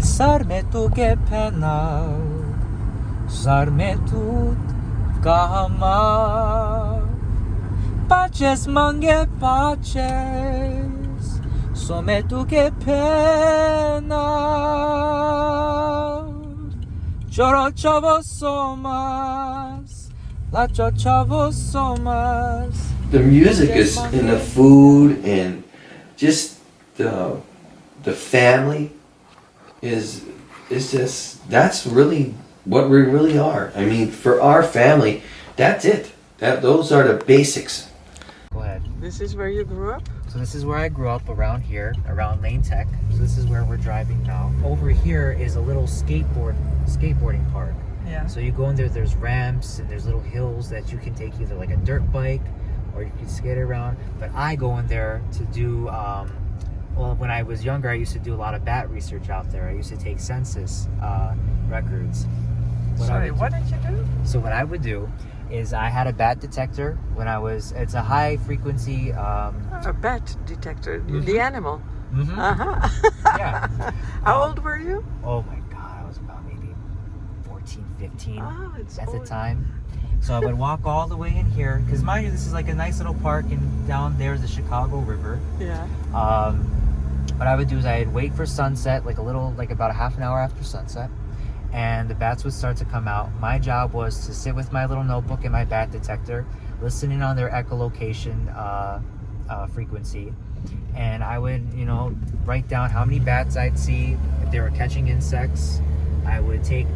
Sarme tu che penal, sarme tut gama. Paces mange paces, some tu che penal. Choro chavo somas, la chavo somas. The music is in the food and just the family is just, that's really what we really are. I mean, for our family, that's it. Those are the basics. Go ahead. This is where you grew up? So this is where I grew up, around here, around Lane Tech. So this is where we're driving now. Over here is a little skateboarding park. Yeah. So you go in there, there's ramps and there's little hills that you can take either like a dirt bike or you can skate around. But I go in there to do, well, when I was younger, I used to do a lot of bat research out there. I used to take census records. What did you do? So what I would do is I had a bat detector when I was, it's a high frequency. A bat detector, the animal. Mm-hmm. Uh-huh. Yeah. How old were you? Oh my God, I was about maybe 14, 15 it's at the old. time. So I would walk all the way in here, because mind you, this is like a nice little park, and down there is the Chicago River. Yeah. What I would do is I'd wait for sunset, like about a half an hour after sunset, and the bats would start to come out. My job was to sit with my little notebook and my bat detector, listening on their echolocation frequency, and I would, write down how many bats I'd see, if they were catching insects. I would take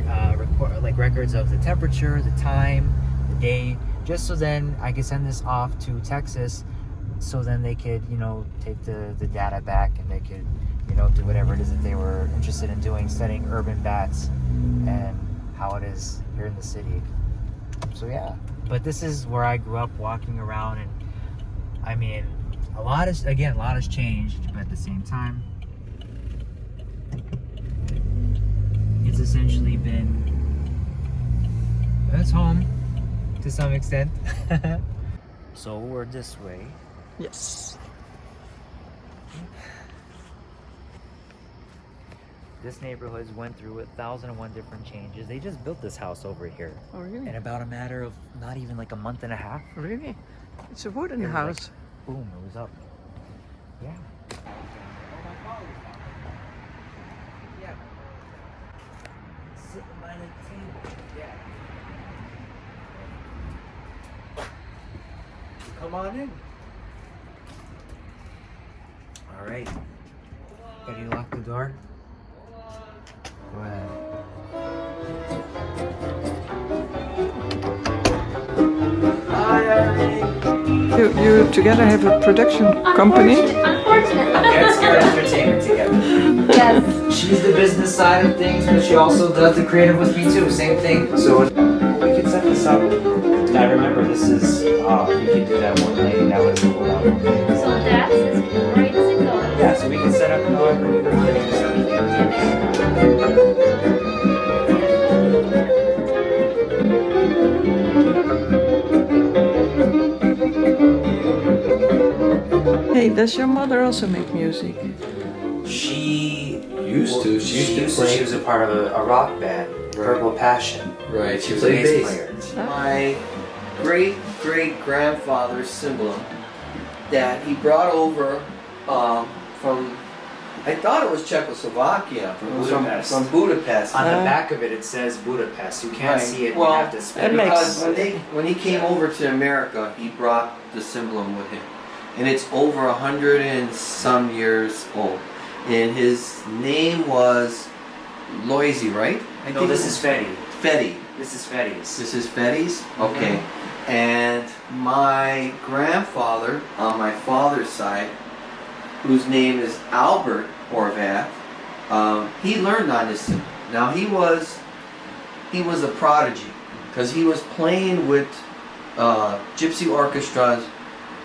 records of the temperature, the time, the day, just so then I could send this off to Texas, so then they could, take the data back and they could, do whatever it is that they were interested in doing, studying urban bats and how it is here in the city. So yeah, but this is where I grew up walking around, and I mean, a lot has changed, but at the same time, it's essentially been, it's home to some extent. So we're this way. Yes. This neighborhood's went through 1,001 different changes. They just built this house over here Oh, really? in about a matter of not even like a month and a half. Really? It's a wooden It was house. like, boom, it was up. Yeah. Yeah. Sitting by the table. Yeah. Come on in. All right. Ready to lock the door? Go ahead. Hi, Irene. You together have a production company? Unfortunately. Let's get entertainment together. Yes. She's the business side of things, but she also does the creative with me too. Same thing. So we can set this up. I remember this is. We could do that one lady. That was cool. That one. So that is ready to go. Yeah. So we can set up however we want to do something. Hey, does your mother also make music? She Used to. She used to play. She was a part of a rock band, Purple Passion. Right, she was a played bass bass. player. My great-great-grandfather's cymbal that he brought over from, I thought it was Czechoslovakia, From Budapest. From Budapest. On the back of it, it says Budapest. You can't Right. see it. Well, you have to spin it it. makes- Because when he came over to America, he brought the cymbalum with him, and it's over 100 and some years old. And his name was Loisy, right? No, this is Fetty. Fetty. This is Fetty's. This is Fetty's? Okay. And my grandfather on my father's side, whose name is Albert Horvath, he learned on this cymbal. Now he was a prodigy because he was playing with gypsy orchestras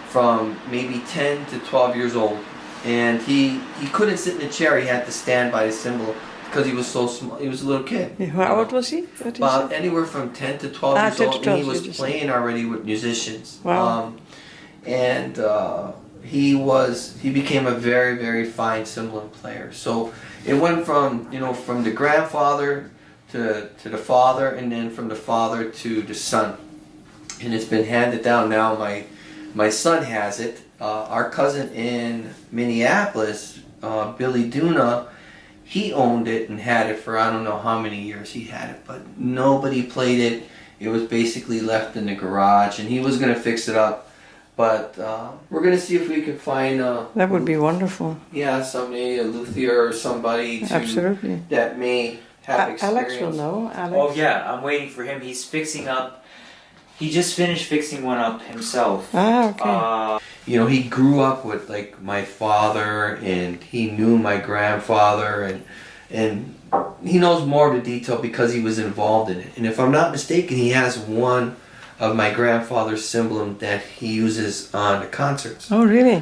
from maybe 10 to 12 years old, and he couldn't sit in a chair. He had to stand by the cymbal because he was so small. He was a little kid. How old was he? What is About it? anywhere from 10 to 12 years 10 to old, 12 and he was years. playing already with musicians. Wow. And he became a very, very fine cymbal player. So it went from, you know, from the grandfather to the father, and then from the father to the son. And it's been handed down. Now my son has it. Our cousin in Minneapolis, Billy Duna, he owned it and had it for I don't know how many years he had it, but nobody played it. It was basically left in the garage, and he was going to fix it up. But we're going to see if we can find... That would be wonderful. Yeah, somebody, a luthier or somebody Absolutely. that may have experience. Alex will know. Alex. Oh yeah, I'm waiting for him. He's fixing up. He just finished fixing one up himself. Ah, okay. You know, he grew up with like my father, and he knew my grandfather, and he knows more of the detail because he was involved in it. And if I'm not mistaken, he has one of my grandfather's cymbals that he uses on the concerts. Oh, really?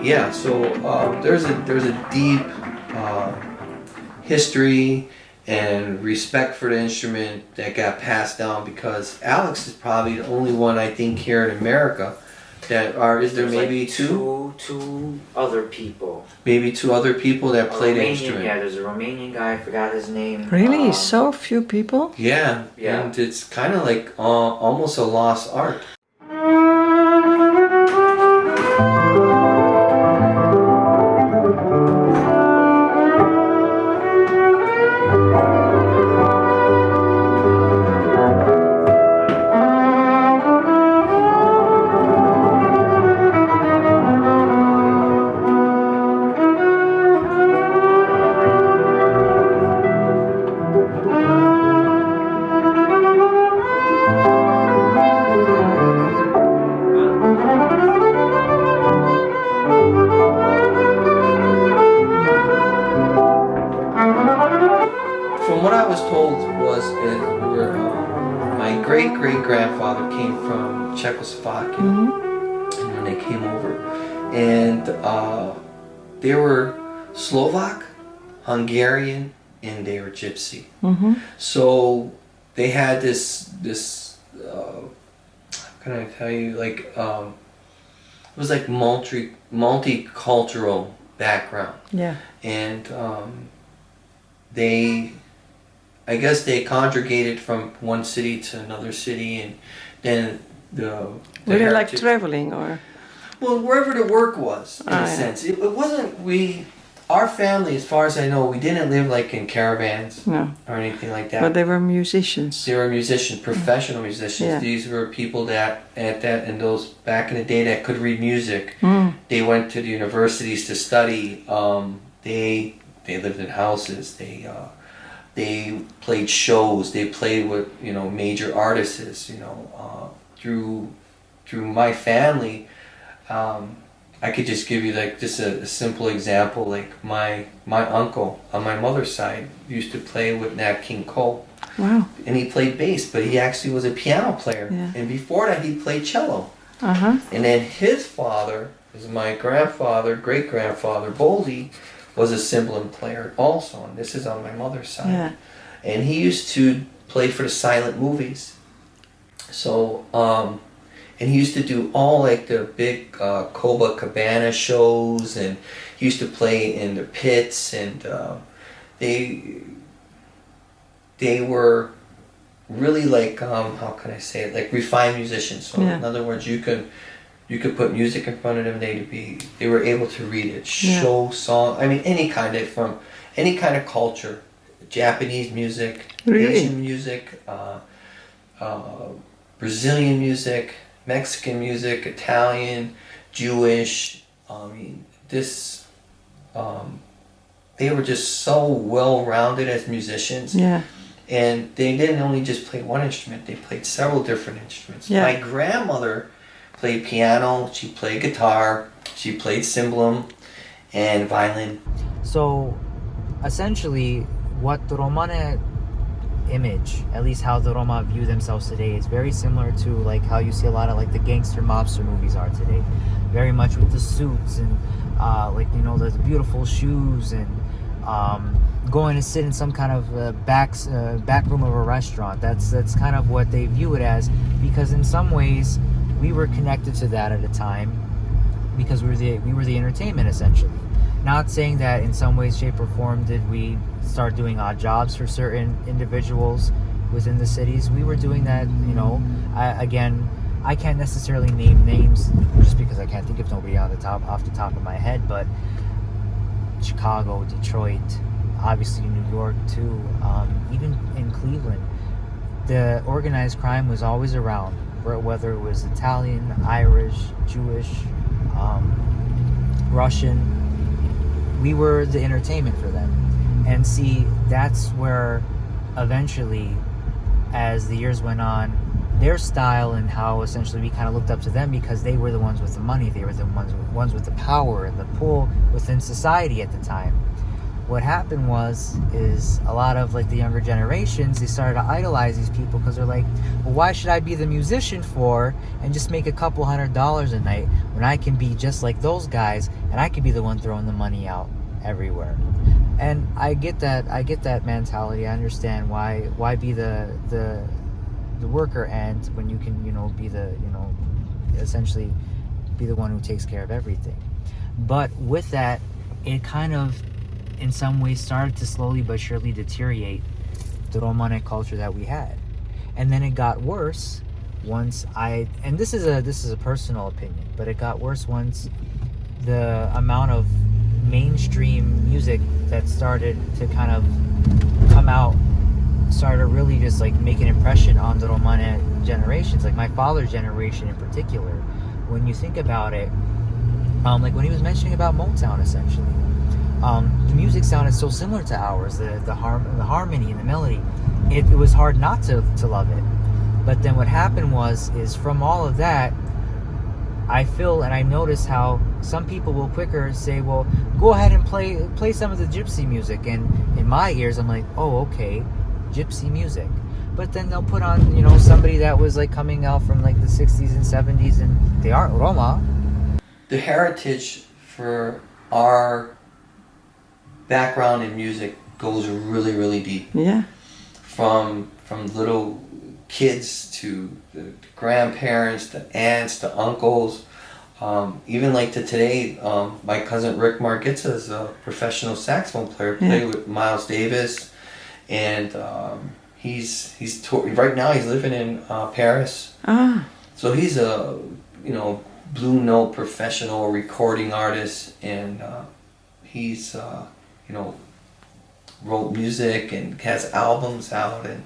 Yeah, so there's a deep history and respect for the instrument that got passed down, because Alex is probably the only one I think here in America that are. Is there There's maybe like two other people. Maybe two other people that play the Romanian, instrument. yeah, there's a Romanian guy. I forgot his name. Really? So few people? Yeah, Yeah. and it's kind of like almost a lost art. From what I was told was my great-great-grandfather came from Czechoslovakia, and when they came over, and they were Slovak, Hungarian, and they were Gypsy. So they had this how can I tell you, like it was like multicultural background. Yeah. And I guess they congregated from one city to another city, and then the Were they like heritage- traveling or? well, wherever the work was, in Ah, a yeah. sense. It wasn't, our family, as far as I know, we didn't live like in caravans No. or anything like that. But they were musicians. They were musicians, professional musicians. Yeah. These were people that in those back in the day that could read music. They went to the universities to study. They lived in houses. They played shows. They played with major artists. Through my family, I could just give you like just a simple example. Like my uncle on my mother's side used to play with Nat King Cole. Wow. And he played bass, but he actually was a piano player. Yeah. And before that, he played cello. Uh-huh. And then his father, was my grandfather, great-grandfather, Boldy, was a cymbal player also. And this is on my mother's side. Yeah. And he used to play for the silent movies. So, and he used to do all like the big Copacabana shows, and he used to play in the pits, and they were really like how can I say it, like refined musicians. So Yeah. in other words, you could put music in front of them, they were able to read it, Yeah. show, song, I mean any kind of culture, Japanese music, Really? Asian music, Brazilian music, Mexican music, Italian, Jewish. I mean, they were just so well-rounded as musicians. Yeah. And they didn't only just play one instrument, they played several different instruments. Yeah. My grandmother played piano, she played guitar, she played cymbalum and violin. So, essentially, what Romane image, at least how the Roma view themselves today, is very similar to like how you see a lot of like the gangster mobster movies are today. Very much with the suits and like, you know, the beautiful shoes and going to sit in some kind of back room of a restaurant. That's kind of what they view it as, because in some ways we were connected to that at a time because we were the entertainment essentially. Not saying that in some way, shape, or form did we start doing odd jobs for certain individuals within the cities. We were doing that, you know. I can't necessarily name names just because I can't think of nobody off the top of my head, but Chicago, Detroit, obviously New York too, even in Cleveland, the organized crime was always around, whether it was Italian, Irish, Jewish, Russian. We were the entertainment for them. And see, that's where eventually, as the years went on, their style and how essentially we kind of looked up to them, because they were the ones with the money, they were the ones with the power and the pull within society at the time. What happened is a lot of like the younger generations, they started to idolize these people because they're like, well, why should I be the musician for and just make a couple $100 a night when I can be just like those guys and I can be the one throwing the money out everywhere. And I get that mentality. I understand why be the worker ant when you can, you know, be the, you know, essentially be the one who takes care of everything. But with that, it kind of in some ways started to slowly but surely deteriorate the Romanic culture that we had. And then it got worse once and this is a personal opinion, but it got worse once the amount of mainstream music that started to kind of come out started really just like make an impression on the Romanic generations, like my father's generation in particular. When you think about it, like when he was mentioning about Motown, essentially, the music sounded so similar to ours, the harmony and the melody. It was hard not to love it. But then what happened is from all of that, I feel and I notice how some people will quicker say, well, go ahead and play some of the Gypsy music. And in my ears, I'm like, oh, okay, Gypsy music. But then they'll put on, you know, somebody that was like coming out from like the 60s and 70s, and they aren't Roma. The heritage for our background in music goes really, really deep. Yeah. From little kids to the grandparents, to aunts, to uncles, even like to today. My cousin Rick Margitza is a professional saxophone player, played with Miles Davis, and he's right now he's living in Paris. So he's a, you know, blue note professional recording artist, and he's you know, wrote music and has albums out, and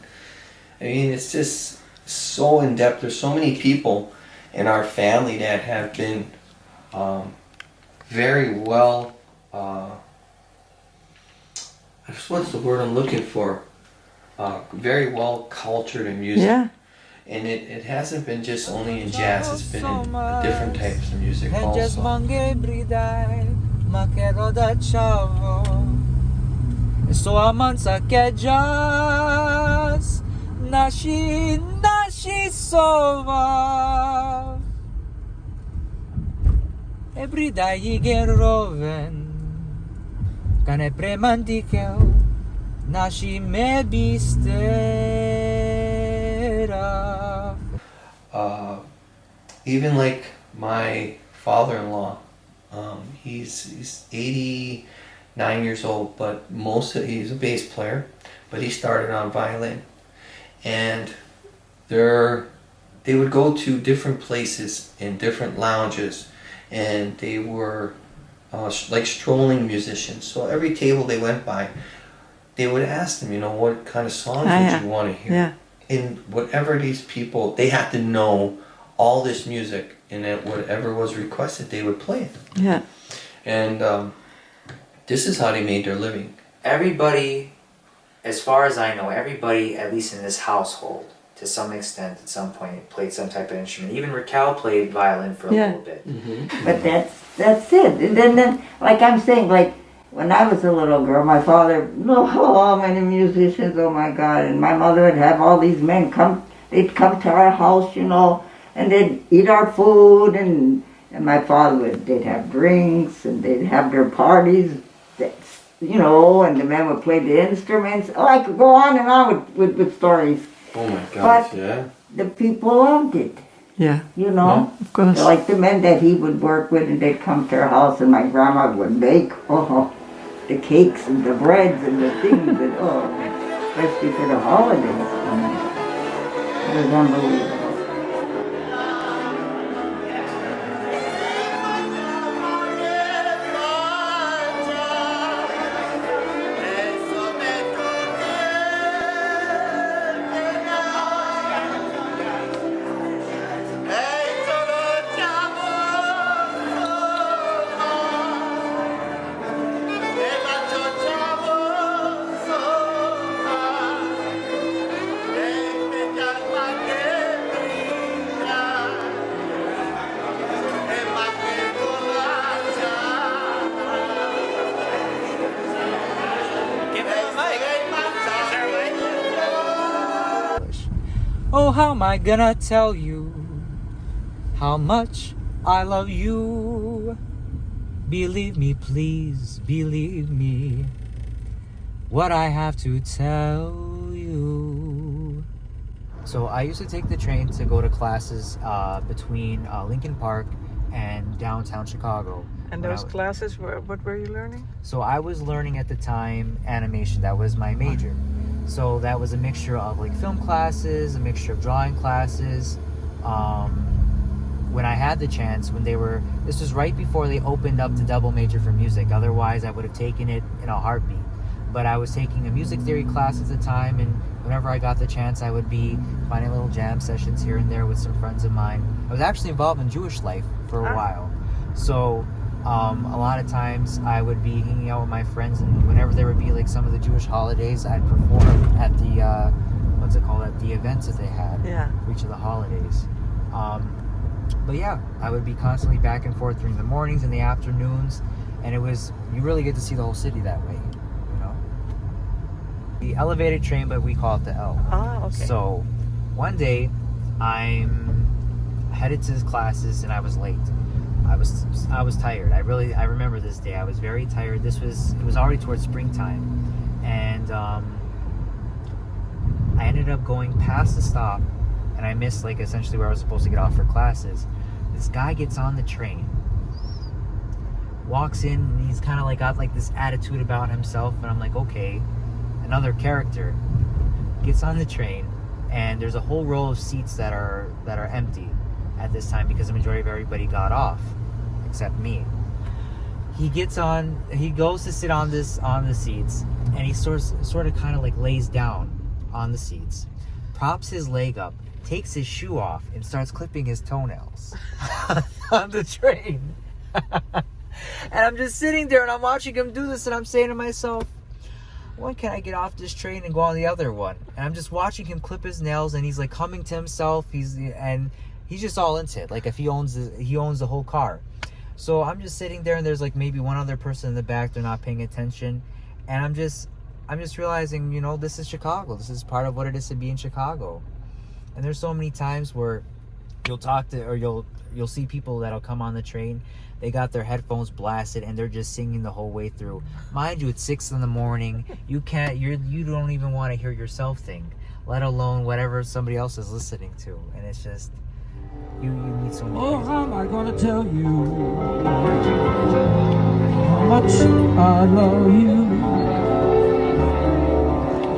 I mean, it's just so in depth. There's so many people in our family that have been very well, what's the word I'm looking for? Very well cultured in music. Yeah. And it hasn't been just only in jazz, it's been in different types of music also. So amansa ke jazz nashi sova ebrida yigeroven kane premantikeu nashi mebistera. Even like my father-in-law, he's 89 years old, but he's a bass player, but he started on violin, and they would go to different places in different lounges, and they were like strolling musicians. So every table they went by, they would ask them, you know, what kind of songs would you want to hear? Yeah. And whatever these people, they had to know all this music, and that whatever was requested, they would play it. Yeah. And this is how they made their living. Everybody, as far as I know, everybody, at least in this household, to some extent, at some point, played some type of instrument. Even Raquel played violin for a little bit. But that's it. And then, like I'm saying, like when I was a little girl, my father, oh, many musicians, oh my God, and my mother would have all these men come, they'd come to our house, you know, and they'd eat our food, and my father they'd have drinks, and they'd have their parties, you know, and the men would play the instruments. Oh, I could go on and on with stories. Oh my gosh, But yeah. the people loved it, Yeah, you know. of course. Like the men that he would work with, and they'd come to our house, and my grandma would make, the cakes and the breads and the things, and especially for the holidays. It was unbelievable. Oh, how am I gonna tell you how much I love you? Believe me, please, believe me, what I have to tell you. So I used to take the train to go to classes between Lincoln Park and downtown Chicago. And those classes, what were you learning? So I was learning at the time animation. That was my major. So that was a mixture of like film classes, a mixture of drawing classes. When I had the chance, this was right before they opened up the double major for music. Otherwise, I would have taken it in a heartbeat. But I was taking a music theory class at the time, and whenever I got the chance, I would be finding little jam sessions here and there with some friends of mine. I was actually involved in Jewish life for a while. So a lot of times I would be hanging out with my friends, and whenever there would be like some of the Jewish holidays, I'd perform at the at the events that they had for each of the holidays. But yeah, I would be constantly back and forth during the mornings and the afternoons, and you really get to see the whole city that way, you know. The elevated train, but we call it the L. Ah, okay. So one day I'm headed to his classes and I was late. I was tired. I remember this day. I was very tired. It was already towards springtime, and I ended up going past the stop, and I missed like essentially where I was supposed to get off for classes. This guy gets on the train, walks in, and he's kind of like got like this attitude about himself, and I'm like, okay, another character. Gets on the train, and there's a whole row of seats that are empty at this time because the majority of everybody got off except me. He goes to sit on the seats, and he sort of kind of like lays down on the seats, props his leg up, takes his shoe off, and starts clipping his toenails on the train. And I'm just sitting there and I'm watching him do this, and I'm saying to myself, when can I get off this train and go on the other one? And I'm just watching him clip his nails, and he's like humming to himself. He's just all into it, like if he owns the whole car. So I'm just sitting there, and there's like maybe one other person in the back. They're not paying attention, and I'm just realizing, you know, this is Chicago. This is part of what it is to be in Chicago. And there's so many times where you'll see people that'll come on the train. They got their headphones blasted and they're just singing the whole way through. Mind you, it's 6 a.m. You don't even want to hear yourself think, let alone whatever somebody else is listening to. And it's just, you meet so many. Oh, how am I gonna tell you how much I love you?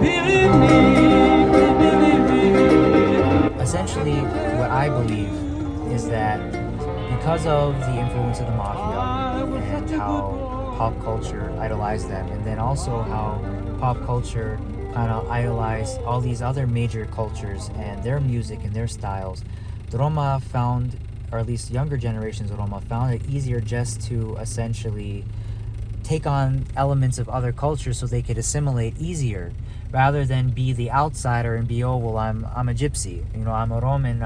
Believe me. Essentially, what I believe is that because of the influence of the mafia and how pop culture idolized them, and then also how pop culture kind of idolized all these other major cultures and their music and their styles, the Roma found, or at least younger generations of Roma, found it easier just to essentially take on elements of other cultures so they could assimilate easier, rather than be the outsider and be, oh, well, I'm a gypsy, you know, I'm a Roman,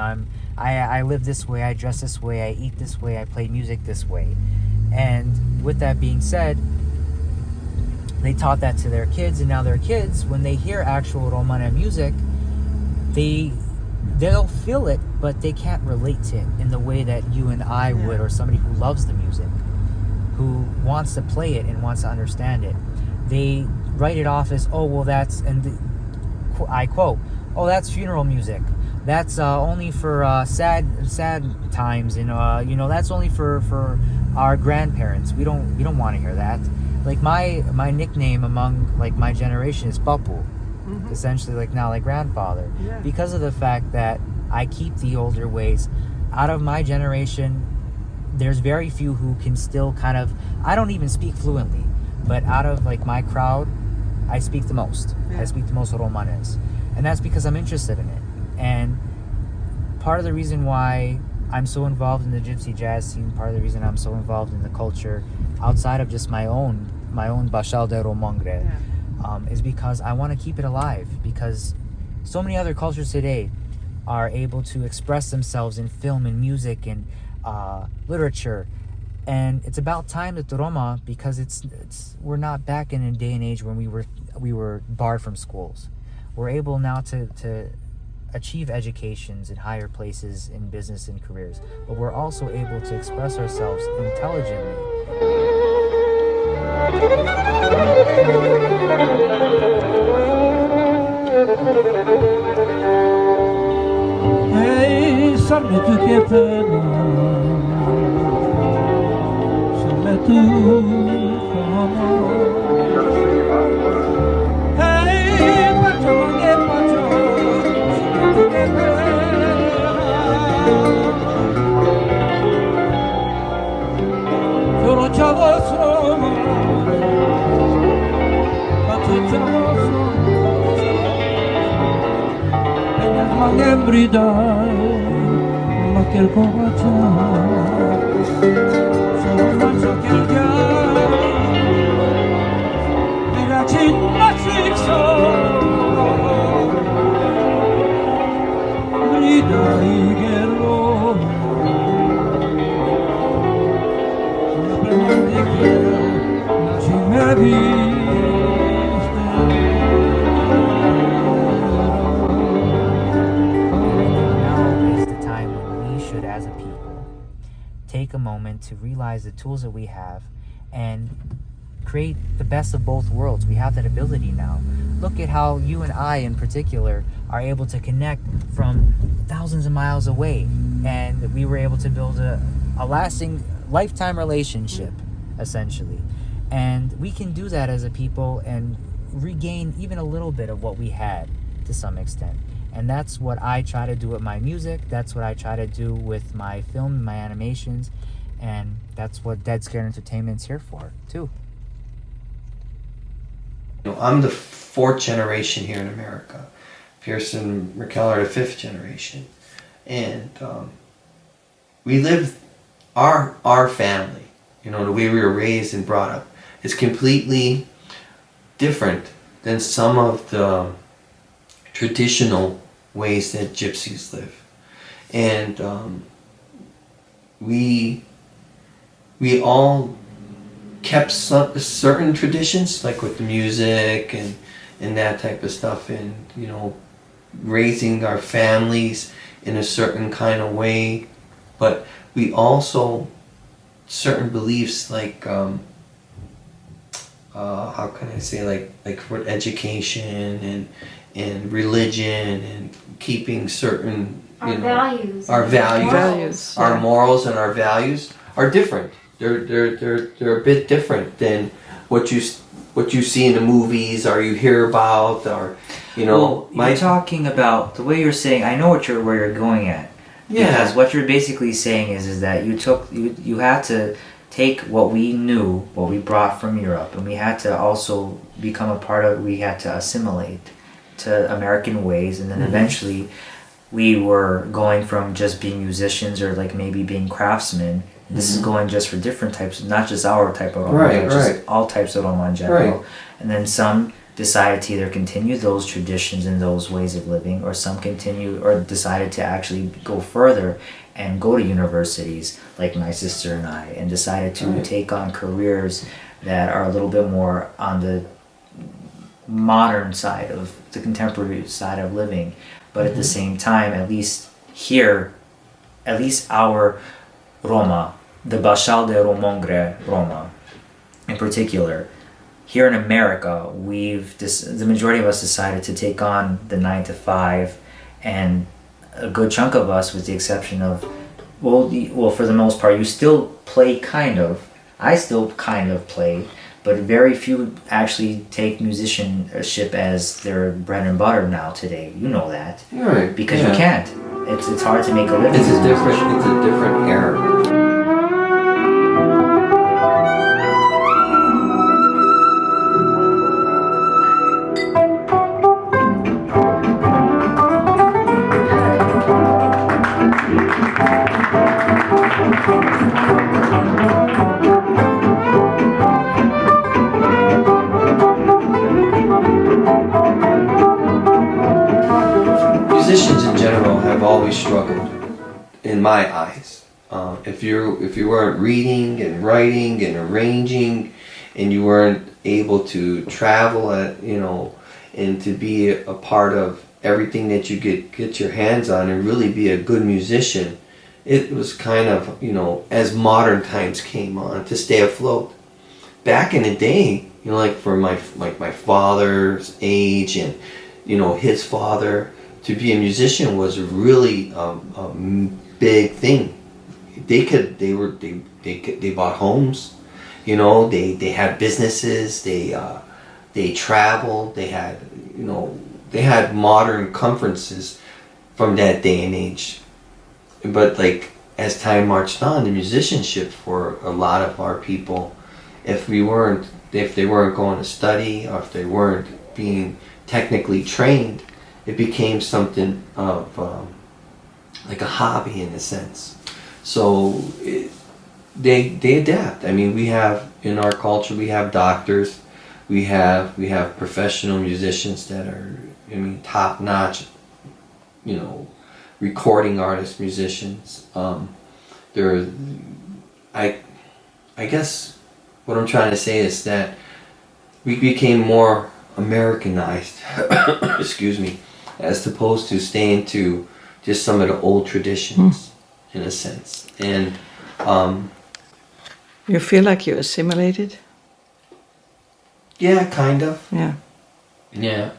I live this way, I dress this way, I eat this way, I play music this way. And with that being said, they taught that to their kids, and now their kids, when they hear actual Romana music, they'll feel it, but they can't relate to it in the way that you and I would, or somebody who loves the music, who wants to play it and wants to understand it. They write it off as, oh, well, that's, I quote, oh, that's funeral music. That's only for sad times, and that's only for our grandparents. We don't want to hear that. Like my nickname among like my generation is Papu, essentially like grandfather, because of the fact that I keep the older ways. Out of my generation, there's very few who can still kind of. I don't even speak fluently, but out of like my crowd, I speak the most. I speak the most Romanes, and that's because I'm interested in it. And part of the reason why I'm so involved in the Gypsy jazz scene, part of the reason I'm so involved in the culture outside of just my own Bashal de Romangre, is because I want to keep it alive, because so many other cultures today are able to express themselves in film and music and literature, and it's about time that the Roma, because we're not back in a day and age when we were barred from schools. We're able now to achieve educations in higher places in business and careers, but we're also able to express ourselves intelligently. Hey, salve tu che pena, salve tu fama. Hey, facciamo che facciamo, salve tu che pena. Solo ciò sono, faccio ciò sono. Che bridare, ma che il coraggio, solo faccio che il ghiaccio, e la ginnastica, grida i guerrero, la prima di che la ci mi as a people take a moment to realize the tools that we have and create the best of both worlds. We have that ability now. Look at how you and I in particular are able to connect from thousands of miles away, and we were able to build a lasting lifetime relationship essentially, and we can do that as a people and regain even a little bit of what we had to some extent. And that's what I try to do with my music. That's what I try to do with my film, my animations. And that's what Dead Scared Entertainment's here for, too. I'm the 4th generation here in America. Pierce and Raquel are the 5th generation. And we live, our family, the way we were raised and brought up, is completely different than some of the traditional ways that gypsies live. And we all kept certain traditions, like with the music and that type of stuff, and raising our families in a certain kind of way. But we also certain beliefs, like how can I say, like for education and religion and keeping certain values. Our values, our morals and our values are different. They're a bit different than what you see in the movies or you hear about, or Well, you're talking about the way you're saying. I know where you're going at. Yeah. Because what you're basically saying is that you had to take what we knew, what we brought from Europe, and we had to also become a part of. We had to assimilate to American ways, and then eventually we were going from just being musicians or like maybe being craftsmen. This is going just for different types, not just our type of Roma, but just all types of Roma in general. Right. And then some decided to either continue those traditions and those ways of living, or some continue or decided to actually go further and go to universities like my sister and I, and decided to take on careers that are a little bit more on the modern side of the contemporary side of living, but at the same time, at least here, at least our Roma, the Bashal de Romongre Roma in particular, here in America, the majority of us decided to take on the 9 to 5, and a good chunk of us, with the exception of, well, for the most part, you still play kind of. I still kind of play, but very few actually take musicianship as their bread and butter now today. You know that. Right. Because you can't. It's hard to make a living. It's a different era. Musicians in general have always struggled, in my eyes. If you weren't reading and writing and arranging, and you weren't able to travel, and to be a part of everything that you get your hands on and really be a good musician, it was kind of, as modern times came on, to stay afloat. Back in the day, like for my father's age and his father, to be a musician was really a big thing. They bought homes, they had businesses, they traveled, they had modern comforts from that day and age. But as time marched on, the musicianship for a lot of our people, if they weren't going to study, or if they weren't being technically trained, it became something of like a hobby in a sense. So they adapt. I mean, we have in our culture, we have doctors, we have professional musicians that are, top notch, recording artists, musicians. I guess what I'm trying to say is that we became more Americanized, excuse me, as opposed to staying to just some of the old traditions, in a sense. And you feel like you assimilated? yeah, kind of. Yeah. Yeah.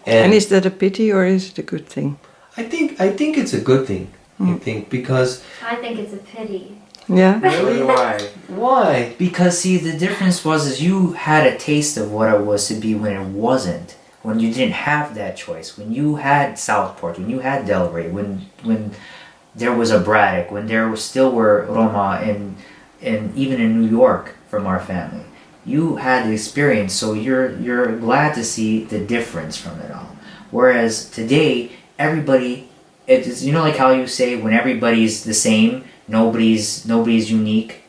And is that a pity or is it a good thing? I think it's a good thing. I think because I think it's a pity. Yeah. really why? Because see, the difference is you had a taste of what it was to be when it wasn't. When you didn't have that choice. When you had Southport, when you had Delray, when there was a Braddock, when there still were Roma and even in New York from our family. You had the experience, so you're glad to see the difference from it all. Whereas today, everybody, it's like how you say when everybody's the same, nobody's unique.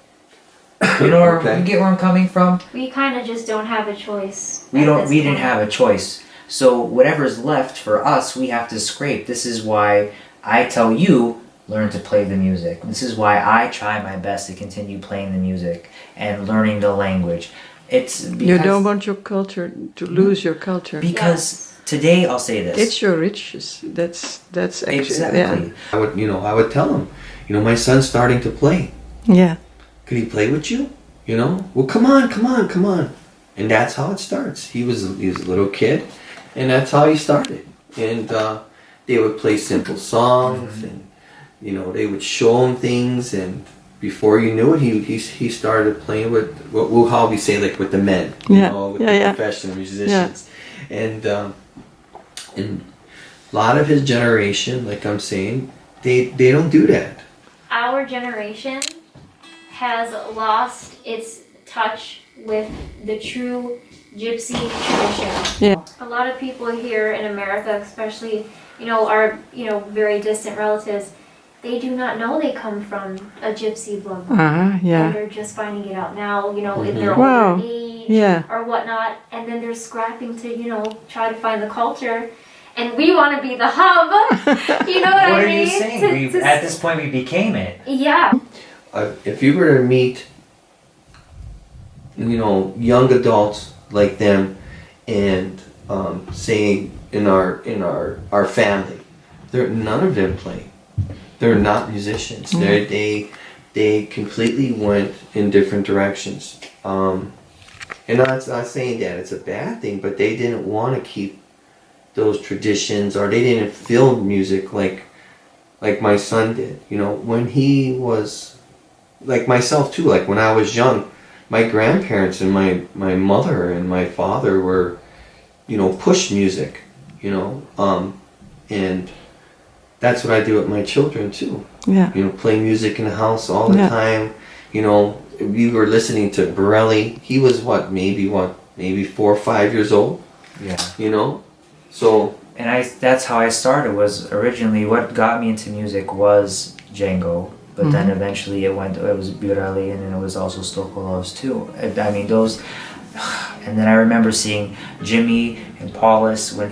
You know where you get where I'm coming from? We kind of just don't have a choice. We didn't have a choice. So whatever's left for us, we have to scrape. This is why I tell you, learn to play the music. This is why I try my best to continue playing the music and learning the language. It's because You don't want your culture to lose your culture. because today I'll say this. It's your riches. That's actually exactly. I would tell him, my son's starting to play. Yeah. Could he play with you? Well, come on. And that's how it starts. He was a little kid, and that's how he started. And they would play simple songs, and they would show him things, and before you knew it, he started playing with how we say with the men, with the professional musicians, and a lot of his generation, like I'm saying, they don't do that. Our generation has lost its touch with the true Gypsy tradition. Yeah. A lot of people here in America, especially, our, very distant relatives, they do not know they come from a Gypsy bloodline. And Yeah. they're just finding it out now, in their Wow. older age Yeah. or whatnot. And then they're scrapping to, try to find the culture. And we want to be the hub. You know what I What are mean? you saying? At this point, we became it. Yeah. If you were to meet young adults like them, and saying in our family, none of them play. They're not musicians. They completely went in different directions. And I'm not saying that it's a bad thing, but they didn't want to keep those traditions, or they didn't feel music like my son did. When he was, like myself too, like when I was young, my grandparents and my mother and my father were, push music, and that's what I do with my children too. Yeah. Play music in the house all the time. We were listening to Borelli. He was maybe 4 or 5 years old. Yeah. So. And that's how I started. Was originally what got me into music was Django, but then eventually it was Borelli, and then it was also Stokolov's too. I mean those. And then I remember seeing Jimmy and Paulus when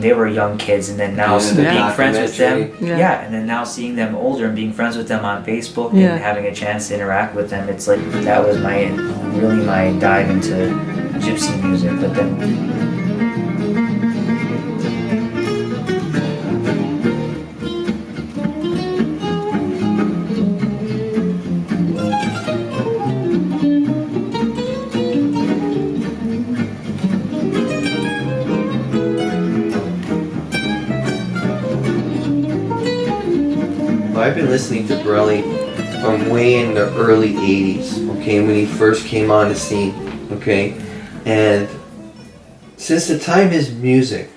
they were young kids, and then now being friends with them. Yeah. And then now seeing them older and being friends with them on Facebook and having a chance to interact with them. It's like that was my dive into gypsy music. But then. I've been listening to Borelli from way in the early 80s, okay, when he first came on the scene, okay? And since the time his music,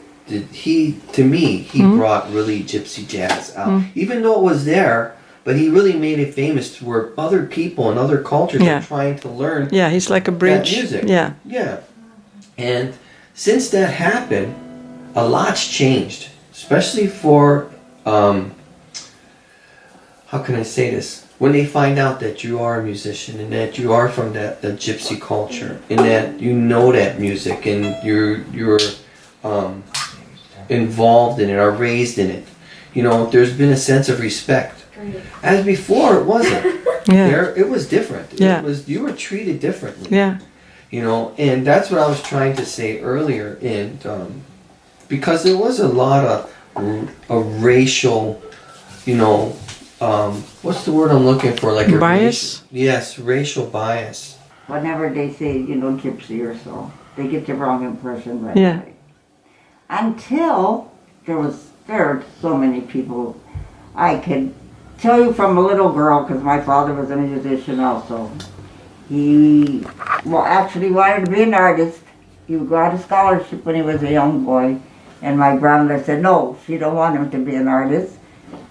he brought really gypsy jazz out. Even though it was there, but he really made it famous to where other people and other cultures are trying to learn he's like a bridge. that music. Yeah. And since that happened, a lot's changed, especially for... how can I say this? When they find out that you are a musician and that you are from the gypsy culture and that you know that music and you're involved in it or raised in it, there's been a sense of respect. As before, it wasn't. It was different. It was, you were treated differently. And that's what I was trying to say earlier. And because there was a lot of racial, what's the word I'm looking for? Like bias? Yes, racial bias. Whenever they say, gypsy or so, they get the wrong impression right Yeah. away. Until there are so many people. I could tell you from a little girl, because my father was a musician also. He actually wanted to be an artist. He got a scholarship when he was a young boy. And my grandmother said, no, she don't want him to be an artist.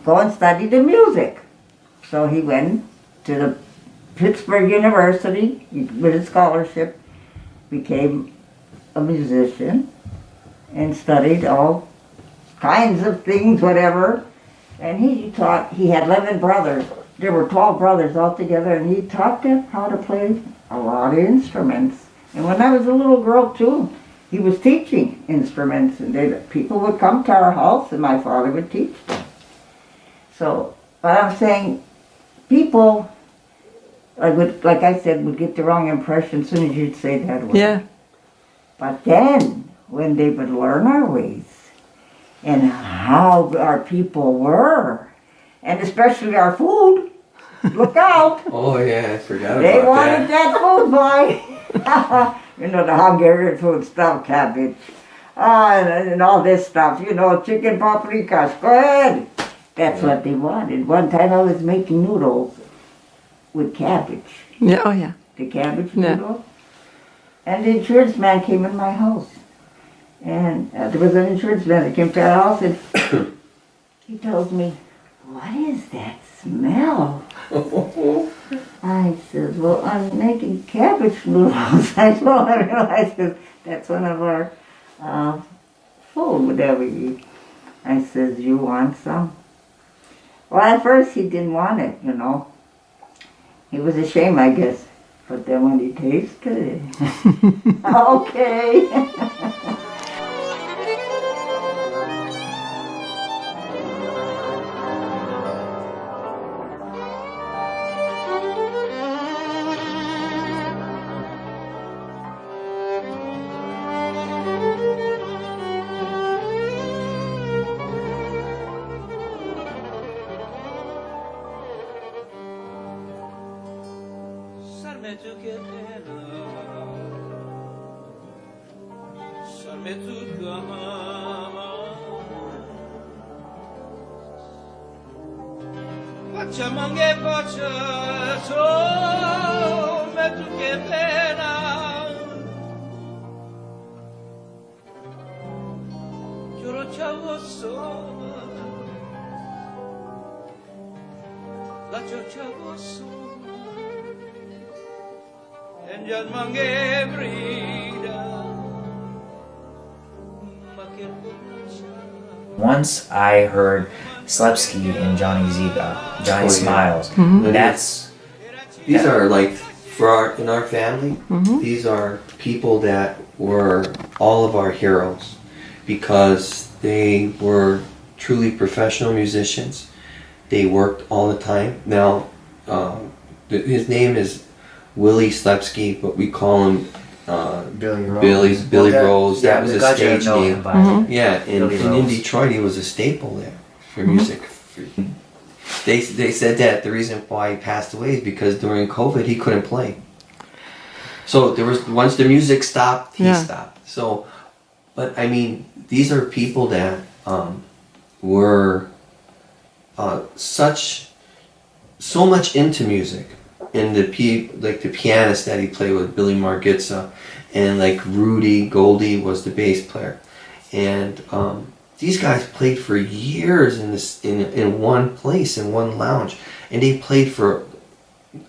Go and study the music. So he went to the Pittsburgh University with a scholarship, became a musician, and studied all kinds of things, whatever. And he had 11 brothers. There were 12 brothers altogether, and he taught them how to play a lot of instruments. And when I was a little girl too, he was teaching instruments, and people would come to our house, and my father would teach them. So, but I'm saying, people, like I said, would get the wrong impression as soon as you'd say that word. Yeah. But then, when they would learn our ways, and how our people were, and especially our food, look out! Oh yeah, I forgot about They wanted that. that food, boy! The Hungarian food stuff, cabbage, and all this stuff, chicken paprikas, go ahead! That's what they wanted. One time I was making noodles with cabbage. Yeah, oh yeah. The cabbage noodles. And the insurance man came in my house. And there was an insurance man that came to our house, and he tells me, what is that smell? I says, well, I'm making cabbage noodles. I told him, I says, that's one of our food that we eat. I says, you want some? Well, at first he didn't want it, He was ashamed, I guess. But then when he tasted it, okay. Salme tu che pena, salme tu chiamama. Facciamo anche faccia, salme tu che pena. Giuro ciao sono, la ciao sono. Once I heard Slepsky and Johnny Ziga, Johnny Oh, yeah. Smiles. That's These are like in our family. These are people that were all of our heroes because they were truly professional musicians. They worked all the time. Now, his name is Willie Slepsky, but we call him Billy Rose. That was a stage name. Yeah, and in Detroit, he was a staple there for music. They said that the reason why he passed away is because during COVID he couldn't play. So there was once the music stopped, he stopped. So, but I mean, these are people that were so much into music. And the pianist that he played with, Billy Margitza, and like Rudy Goldie was the bass player, and these guys played for years in one place, in one lounge, and they played for,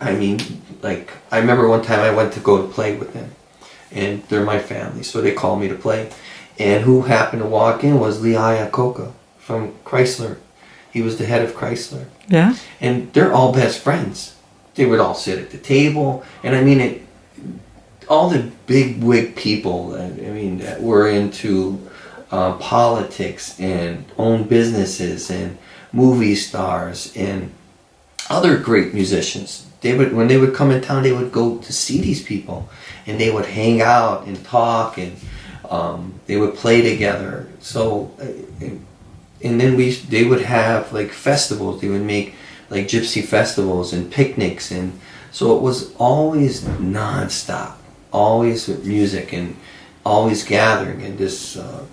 I mean, like I remember one time I went to go to play with them, and they're my family, so they called me to play, and who happened to walk in was Lee Iacocca from Chrysler. He was the head of Chrysler. Yeah. And they're all best friends. They would all sit at the table, and I mean, all the big wig people, I mean, that were into politics and own businesses and movie stars and other great musicians. When they would come in town, they would go to see these people, and they would hang out and talk, and they would play together. So, and then they would have like festivals. They would make like gypsy festivals and picnics, and so it was always non-stop, always with music and always gathering, and this and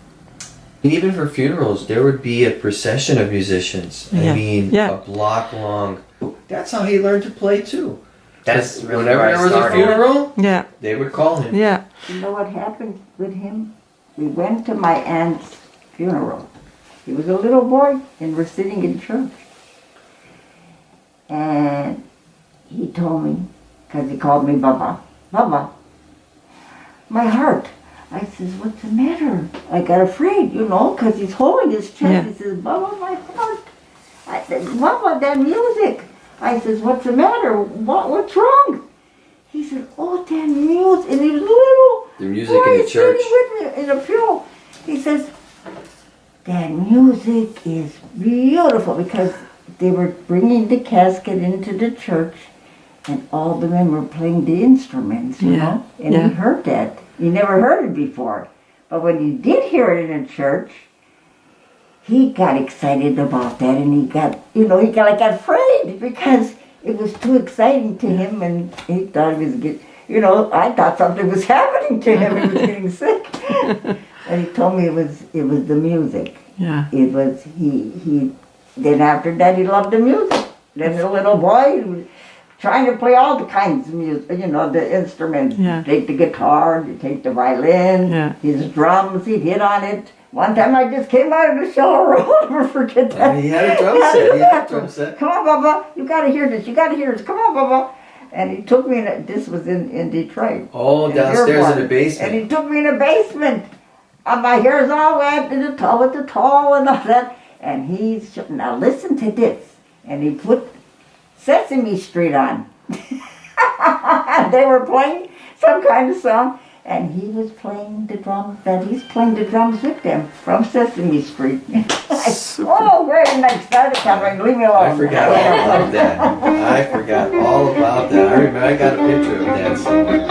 even for funerals there would be a procession of musicians. I mean, a block long. That's how he learned to play too. That's really whenever where I there was started. a funeral, Yeah. they would call him. Yeah. You know what happened with him? We went to my aunt's funeral. He was a little boy, and we're sitting in church. And he told me, because he called me Baba, Baba, my heart. I says, what's the matter? I got afraid, because he's holding his chest. Yeah. He says, Baba, my heart. I said, Baba, that music. I says, what's the matter? What's wrong? He said, oh, that music. And he's little. The music in the church. Sitting with me in a pew. He says, that music is beautiful, because they were bringing the casket into the church, and all the men were playing the instruments, you know? And he heard that. He never heard it before. But when he did hear it in a church, he got excited about that, and he got afraid, because it was too exciting to him, and he thought he was I thought something was happening to him. He was getting sick. And he told me it was the music. Yeah. It was he. Then after that, he loved the music. Then the little boy, he was trying to play all the kinds of music, the instruments. Yeah. Take the guitar, you take the violin, his drums, he'd hit on it. One time I just came out of the shower room, I'll never forget that. He had a drum set. He had a drum set. Come on, Baba, you gotta hear this, Come on, Baba. And he took me this was in Detroit. Oh, downstairs in the basement. And he took me in the basement. And my hair's all wet in the towel with the towel and all that. And now listen to this. And he put Sesame Street on. They were playing some kind of song, and he was playing the drums. He's playing the drums with them from Sesame Street. Oh, very nice. Leave me alone. I forgot all about that. I forgot all about that. I remember I got a picture of that somewhere.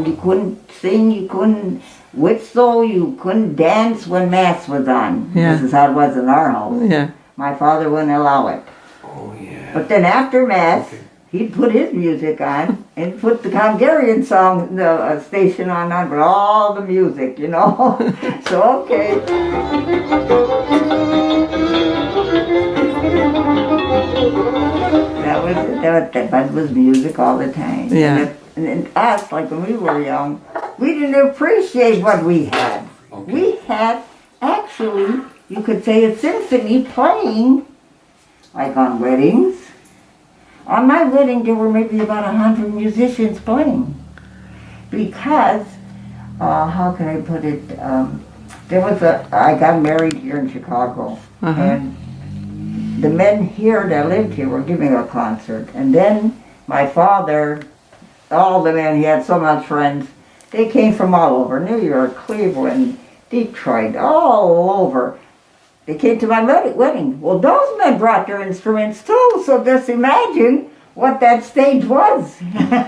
You couldn't sing, you couldn't which though you couldn't dance when Mass was on. Yeah. This is how it was in our house. Yeah. My father wouldn't allow it. Oh yeah. But then after Mass, he'd put his music on and put the Hungarian song, the station on with all the music, you know. So, okay. That was music all the time. Yeah. And us, like when we were young, we didn't appreciate what we had. Okay. We had, actually, you could say a symphony playing, like on weddings. On my wedding, there were maybe about 100 musicians playing. Because, how can I put it, I got married here in Chicago. Uh-huh. And the men here that lived here were giving a concert. And then my father, all the men, he had so much friends, they came from all over, New York, Cleveland, Detroit, all over. They came to my wedding. Well, those men brought their instruments too, so just imagine what that stage was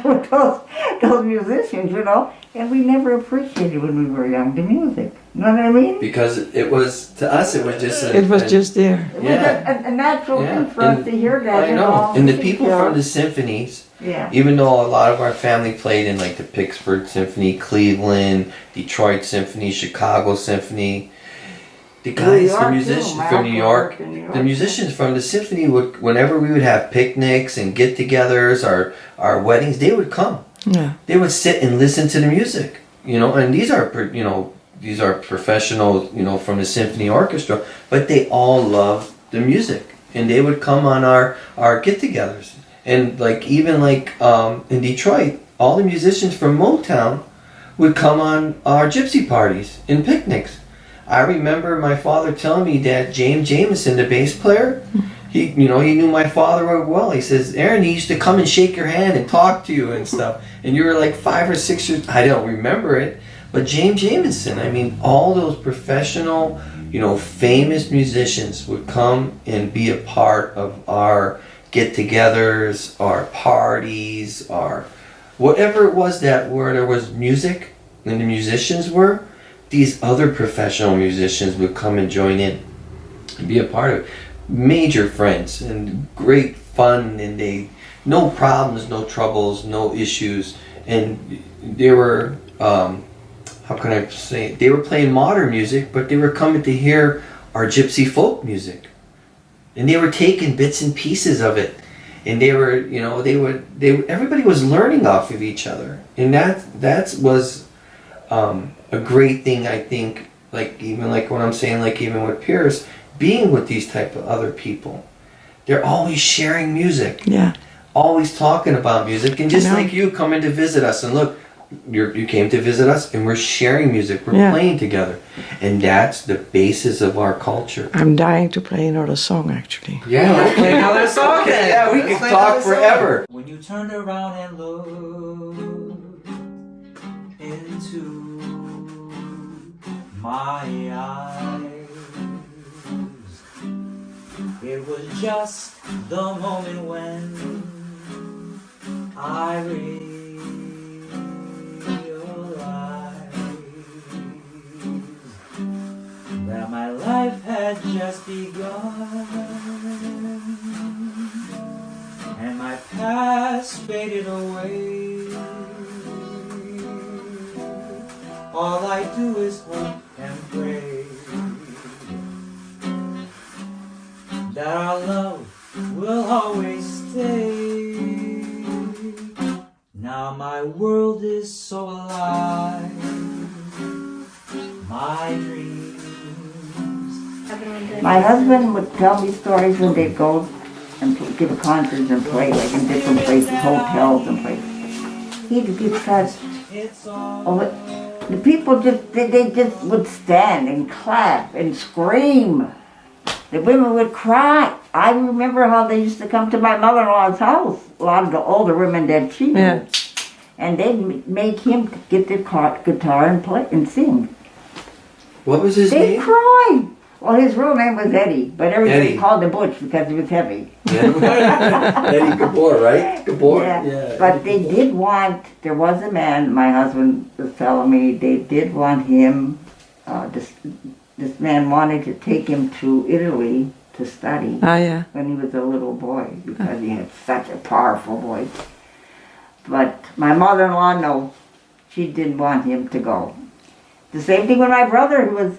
with those musicians, you know. And we never appreciated when we were young the music. You know what I mean? Because it was, to us, it was just It was just there. It was a natural thing for us to hear that. I you know. And the know. people Yeah. from the symphonies, Yeah. even though a lot of our family played in like the Pittsburgh Symphony, Cleveland, Detroit Symphony, Chicago Symphony, the guys, York, the too. musicians My from uncle New York, worked in New York. the musicians from the symphony would, whenever we would have picnics and get-togethers, our weddings, they would come. Yeah. They would sit and listen to the music, you know. And these are, you know, these are professionals, you know, from the symphony orchestra, but they all love the music, and they would come on our get-togethers. And like even like in Detroit, all the musicians from Motown would come on our gypsy parties and picnics. I remember my father telling me that James Jameson, the bass player, he knew my father well. He says, Aaron, he used to come and shake your hand and talk to you and stuff. And you were like 5 or 6 years, I don't remember it, but James Jameson, I mean, all those professional, you know, famous musicians would come and be a part of our get-togethers, our parties, our whatever it was that where there was music and the musicians were, these other professional musicians would come and join in and be a part of it. Major friends and great fun, and they no problems, no troubles, no issues. And they were how can I say, they were playing modern music, but they were coming to hear our gypsy folk music, and they were taking bits and pieces of it, and they were, you know, everybody was learning off of each other, and that was a great thing, I think. Like even like what I'm saying, like even with Pierce, being with these type of other people, they're always sharing music, Yeah. always talking about music, and just I know. like you coming to visit us, and look, you came to visit us, and we're sharing music, we're Yeah. playing together, and that's the basis of our culture. I'm dying to play another song, actually. Yeah, let's play another song. then. Yeah, we Let's could play talk another song. forever. When you turned around and looked into my eyes, it was just the moment when I realized that my life had just begun, and my past faded away. All I do is hope and pray that our love will always stay. Now my world is so alive, my dreams. My husband would tell me stories when they'd go and give concerts and play, like in different places, hotels and places. He'd give such, the people they just would stand and clap and scream. The women would cry. I remember how they used to come to my mother-in-law's house, a lot of the older women that she knew. Yeah. And they'd make him get the guitar and play and sing. What was his They'd name? cry. Well, his real name was Eddie, but everybody Eddie. called him Butch because he was heavy. Yeah. Eddie Gabor, right? Gabor. Yeah. But they did want, there was a man, my husband was telling me, they did want him, this man wanted to take him to Italy to study yeah. when he was a little boy because he had such a powerful voice. But my mother-in-law, no, she didn't want him to go. The same thing with my brother,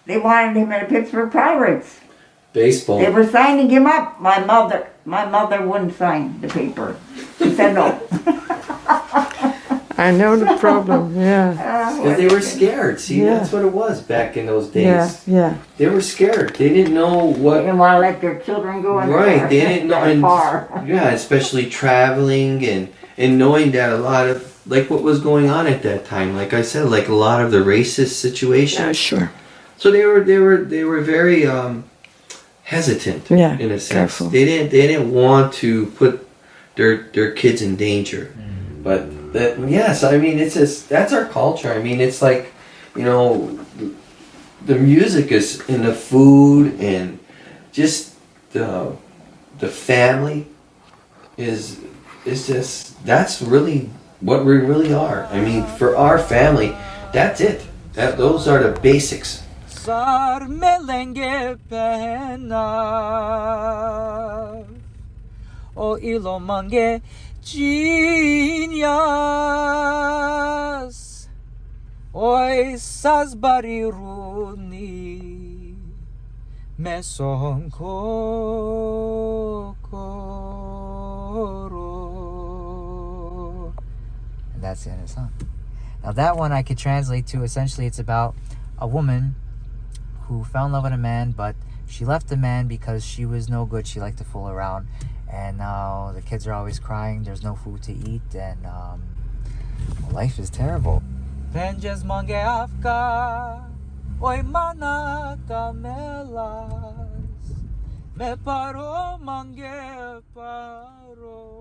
they wanted him in the Pittsburgh Pirates. Baseball. They were signing him up. My mother wouldn't sign the paper. She said no. I know the problem, yeah. Because they were scared. See, Yeah. that's what it was back in those days. Yeah, yeah. They were scared. They didn't know They what. didn't want to let their children go in Right. there. They didn't know. that And, far. yeah, especially traveling and knowing that a lot of, like what was going on at that time. Like I said, like a lot of the racist situations. Yeah, sure. So they were very hesitant. Yeah, in a sense. careful. They didn't want to put their kids in danger. But that, yes, I mean it's just, that's our culture. I mean it's like, you know, the music is in the food and just the family is just, that's really what we really are. I mean for our family, that's it. Those are the basics. Sar melenge pena O ilo mange genius Oi sas bariruni Meson kokoro. And that's the end of the song. Now that one I could translate to, essentially it's about a woman who fell in love with a man, but she left the man because she was no good. She liked to fool around, and now the kids are always crying. There's no food to eat, and life is terrible. Penjes mange afka Oi mana kamelas Me paro mange paro